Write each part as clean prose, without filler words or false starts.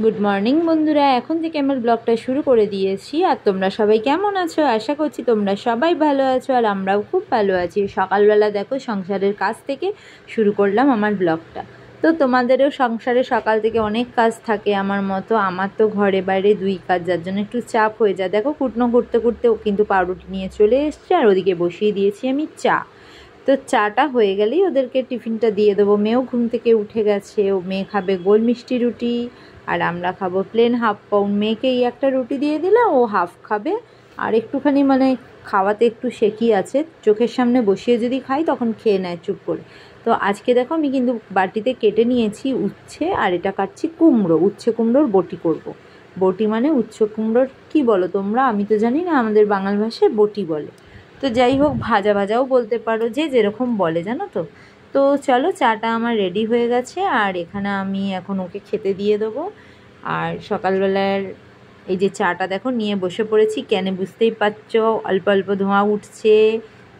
Good morning বন্ধুরা, এখন থেকে আমার ব্লগটা শুরু করে দিয়েছি। আর তোমরা সবাই কেমন আছো? আশা করছি তোমরা সবাই ভালো আছো, আর আমরাও খুব ভালো আছি। সকালবেলা দেখো সংসারের কাজ থেকে শুরু করলাম আমার ব্লগটা। তো তোমাদেরও সংসারে সকাল থেকে অনেক কাজ থাকে আমার মতো। আমার তো ঘরে বাইরে দুই কাজ, যার জন্য একটু চাপ হয়ে যায়। দেখো কুটনো করতে করতে ও কিন্তু পাউরুটি নিয়ে চলে এসছে, আর ওদিকে বসিয়ে দিয়েছি আমি চা। তো চাটা হয়ে গেলেই ওদেরকে টিফিনটা দিয়ে দেবো। মেয়েও ঘুম থেকে উঠে গেছে, ও মেয়ে খাবে গোল মিষ্টি রুটি, আর আমরা খাবো প্লেন হাফ পাউন্ড। মেয়েকে এই একটা রুটি দিয়ে দিলাম, ও হাফ খাবে। আর একটুখানি মানে খাওয়াতে একটু শেকি আছে, চোখের সামনে বসিয়ে যদি খাই তখন খেয়ে নেয় চুপ করে। তো আজকে দেখো আমি কিন্তু বাটিতে কেটে নিয়েছি উচ্ছে, আর এটা কাটছি কুমড়ো। উচ্ছে কুমড়োর বটি করব। বটি মানে উচ্ছে কুমড়োর কী বলো তোমরা? আমি তো জানি না, আমাদের বাংলা ভাষায় বটি বলে। তো যাই হোক, ভাজা ভাজাও বলতে পারো, যে যেরকম বলে জানো তো। তো চলো, চাটা আমার রেডি হয়ে গেছে, আর এখানে আমি এখন ওকে খেতে দিয়ে দেবো। আর সকালবেলার এই যে চাটা দেখো নিয়ে বসে পড়েছি, কেন বুঝতেই পারছো, অল্প অল্প ধোঁয়া উঠছে।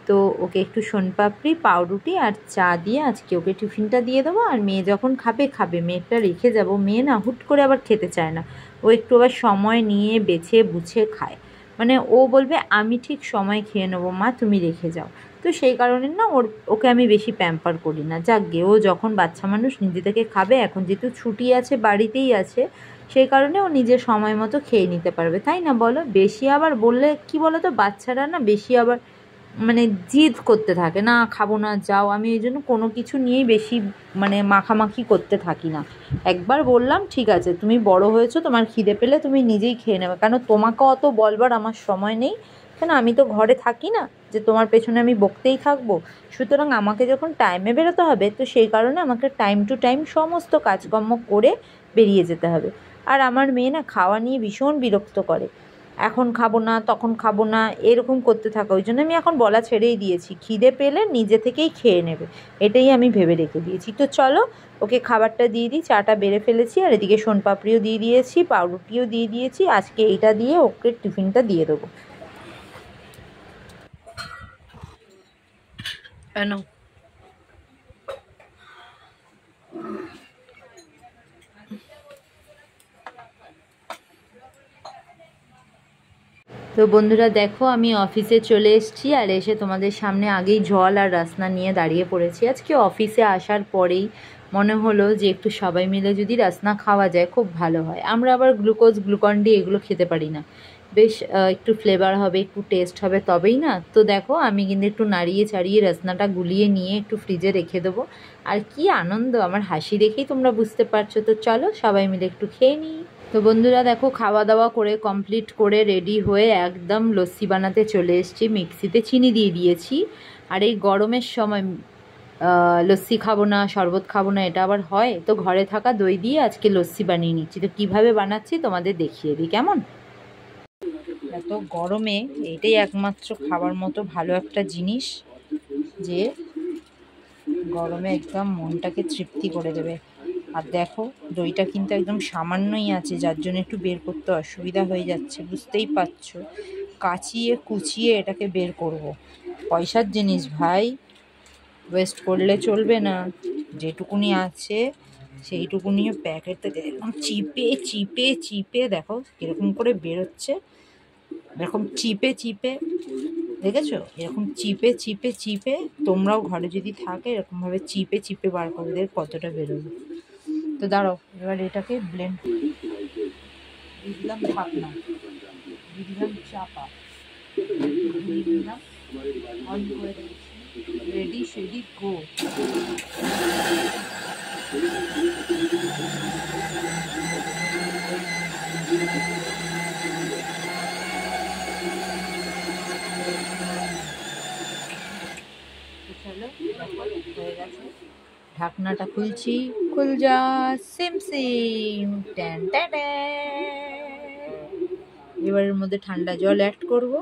তো ওকে একটু শোনপাপড়ি, পাউরুটি আর চা দিয়ে আজকে ওকে টিফিনটা দিয়ে দেবো। আর মেয়ে যখন খাবে খাবে, মেয়েটা রেখে যাব। মেয়ে না হুট করে আবার খেতে চায় না, ও একটু আবার সময় নিয়ে বেছে বুঝে খায়। মানে ও বলবে আমি ঠিক সময় খেয়ে নেবো মা, তুমি রেখে যাও। তো সেই কারণে না ওকে আমি বেশি প্যাম্পার করি না। যাক গে, ও যখন বাচ্চা মানুষ নিজে থেকে খাবে, এখন যেহেতু ছুটি আছে বাড়িতেই আছে, সেই কারণে ও নিজের সময় মতো খেয়ে নিতে পারবে, তাই না বলো? বেশি আবার বললে কি বলো তো, বাচ্চারা না বেশি আবার মানে জিদ করতে থাকে, না খাবো না যাও। আমি এই জন্য কোনো কিছু নিয়েই বেশি মানে মাখামাখি করতে থাকি না। একবার বললাম ঠিক আছে, তুমি বড় হয়েছো, তোমার খিদে পেলে তুমি নিজেই খেয়ে নেবে, কেন তোমাকে অত বলবার আমার সময় নেই। কেন, আমি তো ঘরে থাকি না যে তোমার পেছনে আমি বকতেই থাকবো। সুতরাং আমাকে যখন টাইমে বেরোতে হবে, তো সেই কারণে আমাকে টাইম টু টাইম সমস্ত কাজকর্ম করে বেরিয়ে যেতে হবে। আর আমার মেয়ে না খাওয়া নিয়ে ভীষণ বিরক্ত করে, এখন খাবো না তখন খাবো না এরকম করতে থাকা। ওই জন্য আমি এখন বলা ছেড়েই দিয়েছি, খিদে পেলে নিজে থেকেই খেয়ে নেবে, এটাই আমি ভেবে রেখে দিয়েছি। তো চলো ওকে খাবারটা দিয়ে দিই। চাটা বেড়ে ফেলেছি, আর এদিকে শোনপাপড়িও দিয়ে দিয়েছি, পাউরুটিও দিয়ে দিয়েছি। আজকে এইটা দিয়ে ওকে টিফিনটা দিয়ে দেবো। কেন? তো বন্ধুরা দেখো, আমি অফিসে চলে এসেছি, আর এসে তোমাদের সামনে আগেই জল আর রাসনা নিয়ে দাঁড়িয়ে পড়েছি। আজকে অফিসে আসার পরেই মনে হলো যে একটু সবাই মিলে যদি রাসনা খাওয়া যায় খুব ভালো হয়। আমরা আবার গ্লুকোজ, গ্লুকন-ডি এগুলো খেতে পারি না। বেশ একটু ফ্লেভার হবে, একটু টেস্ট হবে, তবেই না। তো দেখো আমি কিন্তু একটু নাড়িয়ে চাড়িয়ে রাসনাটা গুলিয়ে নিয়ে একটু ফ্রিজে রেখে দেবো। আর কি আনন্দ, আমার হাসি দেখেই তোমরা বুঝতে পারছো। তো চলো সবাই মিলে একটু খেয়ে নিই। তো বন্ধুরা দেখো, খাওয়া দাওয়া করে কমপ্লিট করে রেডি হয়ে একদম লস্যি বানাতে চলে এসেছি। মিক্সিতে চিনি দিয়ে দিয়েছি। আর এই গরমের সময় লস্যি খাবো না, শরবত খাবো না, এটা আবার হয়? তো ঘরে থাকা দই দিয়ে আজকে লস্যি বানিয়ে নিচ্ছি। তো কীভাবে বানাচ্ছি তোমাদের দেখিয়ে দিই কেমন। এত গরমে এইটাই একমাত্র খাবার মতো ভালো একটা জিনিস, যে গরমে একদম মনটাকে তৃপ্তি করে দেবে। আর দেখো দইটা কিন্তু একদম সামান্যই আছে, যার জন্য একটু বের করতে অসুবিধা হয়ে যাচ্ছে, বুঝতেই পারছো। কাচিয়ে কুচিয়ে এটাকে বের করব। পয়সার জিনিস ভাই, ওয়েস্ট করলে চলবে না। যেটুকুনি আছে সেইটুকুনিও প্যাকেট থেকে এরকম চিপে চিপে চিপে দেখো কীরকম করে বেরোচ্ছে। এরকম চিপে চিপে, দেখেছো? এরকম চিপে চিপে চিপে তোমরাও ঘরে যদি থাকে এরকমভাবে চিপে চিপে বার করে দেবে কতটা বেরোবে। তো দাঁড়াও, এবার এটাকে ব্লেন্ড দিয়ে দিলাম, ঢাকনা দিয়ে দিলাম, চাপা দিয়ে দিলাম, অন করে দিয়েছি, রেডি সেডি গো। চলো হয়ে গেছে, ঢাকনাটা খুলছি, খুল যা সিম সিম ট্যান ট্যান। এবারের মধ্যে ঠান্ডা জল অ্যাড করব।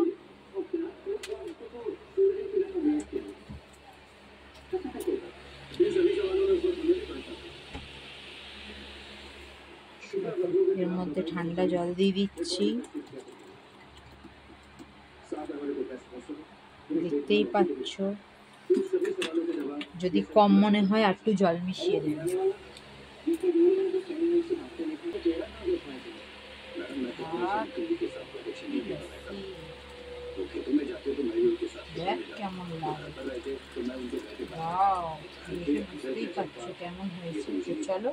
এর মধ্যে ঠান্ডা জল দিয়ে দিচ্ছি, দেখতেই পাচ্ছ। যদি কম মনে হয় আর একটু জল মিশিয়ে দেবে। দেখ কেমন লাগে, বুঝতেই পারছো কেমন হয়েছে। তো চলো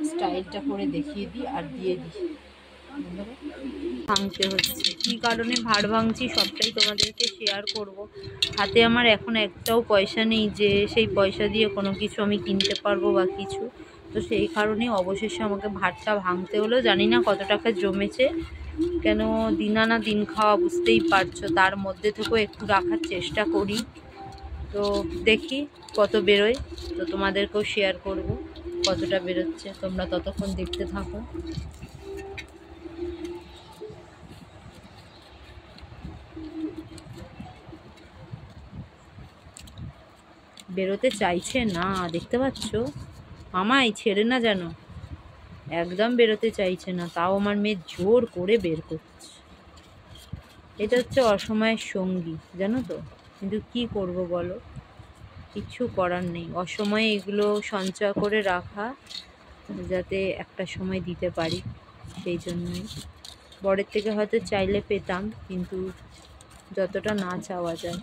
স্টাইলটা করে দেখিয়ে দিই আর দিয়ে দিই। ভাঙতে হচ্ছে কী কারণে ভাড় ভাঙছি সবটাই তোমাদেরকে শেয়ার করব। হাতে আমার এখন একটাও পয়সা নেই যে সেই পয়সা দিয়ে কোনো কিছু আমি কিনতে পারবো বা কিছু, তো সেই কারণে অবশেষে আমাকে ভাড়টা ভাঙতে হলো। জানি না কত টাকা জমেছে, কেন দিন আনা দিন খাওয়া বুঝতেই পারছো, তার মধ্যে থেকেও একটু রাখার চেষ্টা করি। তো দেখি কত বেরোয়, তো তোমাদেরকেও শেয়ার করব কতটা বেরোচ্ছে, তোমরা ততক্ষণ দেখতে থাকো। বেরোতে চাইছে না, দেখতে পাচ্ছ আমায় ছেড়ে না যেন, একদম বেরোতে চাইছে না, তাও আমার মেয়ে জোর করে বের করছে। এটা হচ্ছে অসময়ের সঙ্গী, জানো তো, কিন্তু কি করব বলো, কিচ্ছু করার নেই। অসময়ে এগুলো সঞ্চয় করে রাখা যাতে একটা সময় দিতে পারি, সেই জন্যই। বরের থেকে হয়তো চাইলে পেতাম, কিন্তু যতটা না চাওয়া যায়,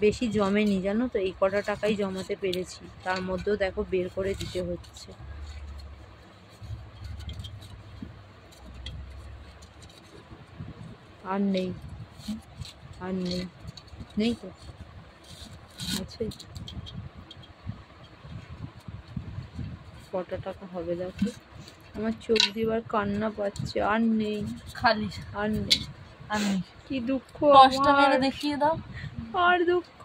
বেশি জমেনি জানো তো, এই কটা টাকাই জমাতে পেরেছি, তার মধ্যেও দেখো বের করে দিতে হচ্ছে। আর নেই, আর নেই, নেই তো আছে। কটা টাকা হবে দেখো, আমার চোখ দিবার কান্না পাচ্ছে। আর নেই, খালি আর নেই, আর নেই। কি দুঃখ আমার, দেখিয়ে দাও। আর দুঃখ,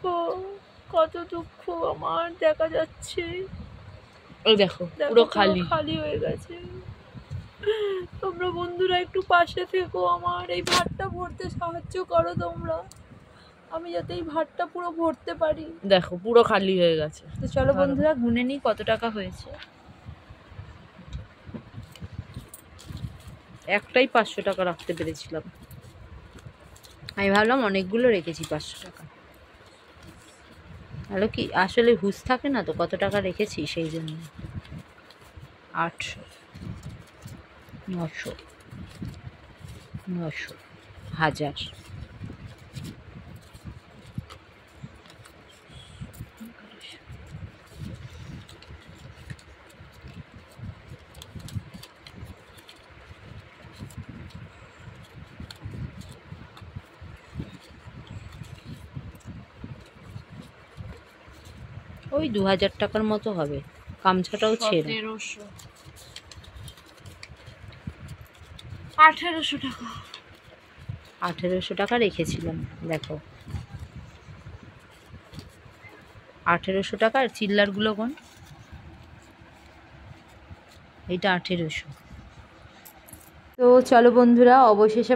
কত দুঃখ আমার দেখা যাচ্ছে। ওই দেখো পুরো খালি খালি হয়ে গেছে। তোমরা বন্ধুরা একটু পাশে থেকো, আমার এই ভাতটা ভরতে সাহায্য করো তোমরা, আমি যাতে এই ভাতটা পুরো ভরতে পারি। দেখো পুরো খালি হয়ে গেছে। তো চলো বন্ধুরা গুনে নিই কত টাকা হয়েছে। একটাই 500 টাকা রাখতে পেরেছিলাম, আমি ভাবলাম অনেকগুলো রেখেছি 500 টাকা। ভালো কি আসলে হুঁশ থাকে না তো কত টাকা রেখেছি, সেই জন্য। 800, 900, 900, 1000, ওই 2000 টাকার মতো হবে, গামছাটাও ছেড়ে। 1800 টাকা, 1800 টাকা রেখেছিলাম দেখো, 1800 টাকা। আর চিল্লারগুলো কোন, এইটা 1800। তো চলো বন্ধুরা অবশেষে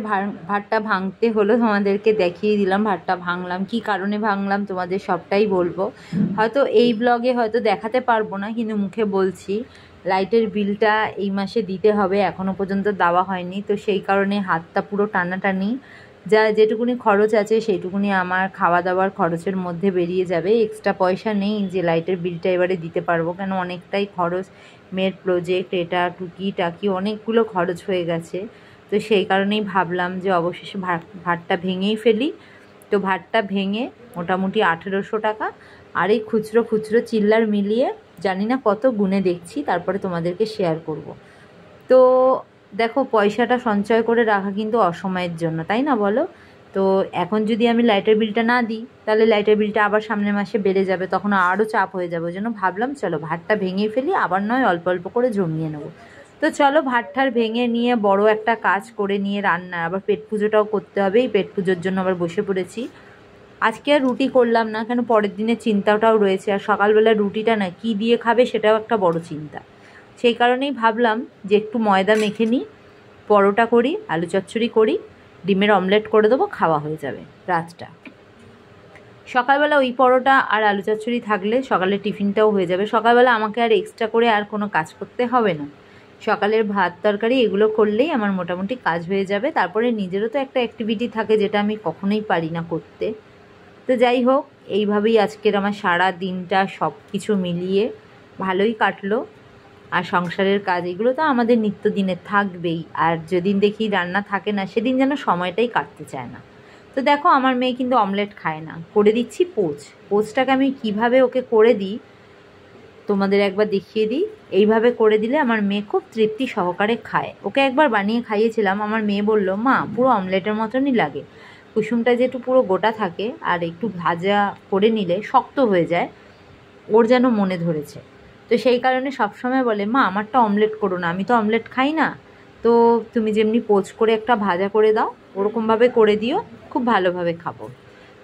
ভাতটা ভাঙতে হলো, তোমাদেরকে দেখিয়ে দিলাম ভাতটা ভাঙলাম, কি কারণে ভাঙলাম তোমাদের সবটাই বলবো। হয়তো এই ব্লগে হয়তো দেখাতে পারবো না, কিন্তু মুখে বলছি লাইটের বিলটা এই মাসে দিতে হবে, এখনও পর্যন্ত দেওয়া হয়নি, তো সেই কারণে হাতটা পুরো টানাটানি। যা যেটুকুনি খরচ আছে সেইটুকুনি আমার খাওয়া দাওয়ার খরচের মধ্যে বেরিয়ে যাবে, এক্সট্রা পয়সা নেই যে লাইটের বিলটা এবারে দিতে পারবো, কেন অনেকটাই খরচ, মেয়ের প্রজেক্ট, এটা টুকি টাকি অনেকগুলো খরচ হয়ে গেছে। তো সেই কারণেই ভাবলাম যে অবশেষে ভাতটা ভেঙেই ফেলি। তো ভাতটা ভেঙে মোটামুটি 1800 টাকা, আর এই খুচরো খুচরো চিল্লার মিলিয়ে জানি না কত গুনে দেখছি, তারপরে তোমাদেরকে শেয়ার করব। তো দেখো পয়সাটা সঞ্চয় করে রাখা কিন্তু অসময়ের জন্য, তাই না বলো? তো এখন যদি আমি লাইটের বিলটা না দিই, তাহলে লাইটের বিলটা আবার সামনের মাসে বেড়ে যাবে, তখন আরও চাপ হয়ে যাবে। ওই জন্য ভাবলাম চলো ভাতটা ভেঙে ফেলি, আবার নয় অল্প অল্প করে জমিয়ে নেবো। তো চলো ভাতটার ভেঙে নিয়ে বড় একটা কাজ করে নিয়ে রান্না, আবার পেট পুজোটাও করতে হবে, এই পেট পুজোর জন্য আবার বসে পড়েছি। আজকে আর রুটি করলাম না, কেন পরের দিনের চিন্তাটাও রয়েছে, আর সকালবেলা রুটিটা না কী দিয়ে খাবে সেটাও একটা বড় চিন্তা। সেই কারণেই ভাবলাম যে একটু ময়দা মেখে নিই, পরোটা করি, আলু চচ্চড়ি করি, ডিমের অমলেট করে দেবো, খাওয়া হয়ে যাবে রাতটা। সকালবেলা ওই পরোটা আর আলু চচ্চড়ি থাকলে সকালের টিফিনটাও হয়ে যাবে, সকালবেলা আমাকে আর এক্সট্রা করে আর কোনো কাজ করতে হবে না, সকালের ভাত তরকারি এগুলো করলেই আমার মোটামুটি কাজ হয়ে যাবে। তারপরে নিজেরও তো একটা অ্যাক্টিভিটি থাকে যেটা আমি কখনোই পারি না করতে। তো যাই হোক, এইভাবেই আজকের আমার সারা দিনটা সব কিছু মিলিয়ে ভালোই কাটলো। আর সংসারের কাজ এগুলো তো আমাদের নিত্যদিনের থাকবেই। আর যেদিন দেখি রান্না থাকে না সেদিন যেন সময়টাই কাটতে চায় না। তো দেখো আমার মেয়ে কিন্তু অমলেট খায় না, করে দিচ্ছি পোচটাকে আমি কিভাবে ওকে করে দিই তোমাদের একবার দেখিয়ে দিই। এইভাবে করে দিলে আমার মেয়ে খুব তৃপ্তি সহকারে খায়। ওকে একবার বানিয়ে খাইয়েছিলাম, আমার মেয়ে বলল মা পুরো অমলেটের মতনই লাগে, কুসুমটা যেটু পুরো গোটা থাকে আর একটু ভাজা করে নিলে শক্ত হয়ে যায়, ওর যেন মনে ধরেছে। তো সেই কারণে সবসময় বলে মা আমারটা অমলেট করো না, আমি তো অমলেট খাই না, তো তুমি যেমনি পোচ করে একটা ভাজা করে দাও ওরকমভাবে করে দিও, খুব ভালোভাবে খাবো।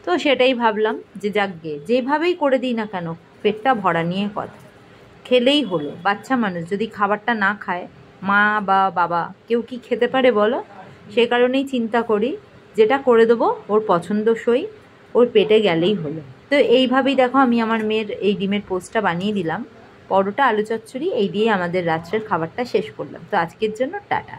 তো সেটাই ভাবলাম যে যাকগে যেভাবেই করে দিই না কেন পেটটা ভরা নিয়ে কথা, খেলেই হলো। বাচ্চা মানুষ যদি খাবারটা না খায়, মা বা বাবা কেউ কি খেতে পারে বলো? সেই কারণেই চিন্তা করি যেটা করে দেবো ওর পছন্দসই, ওর পেটে গেলেই হলো। তো এইভাবেই দেখো আমি আমার মেয়ের এই ডিমের পোস্টটা বানিয়ে দিলাম, পরোটা আলু চচ্চড়ি এই দিয়ে আমাদের রাত্রের খাবারটা শেষ করলাম। তো আজকের জন্য টাটা।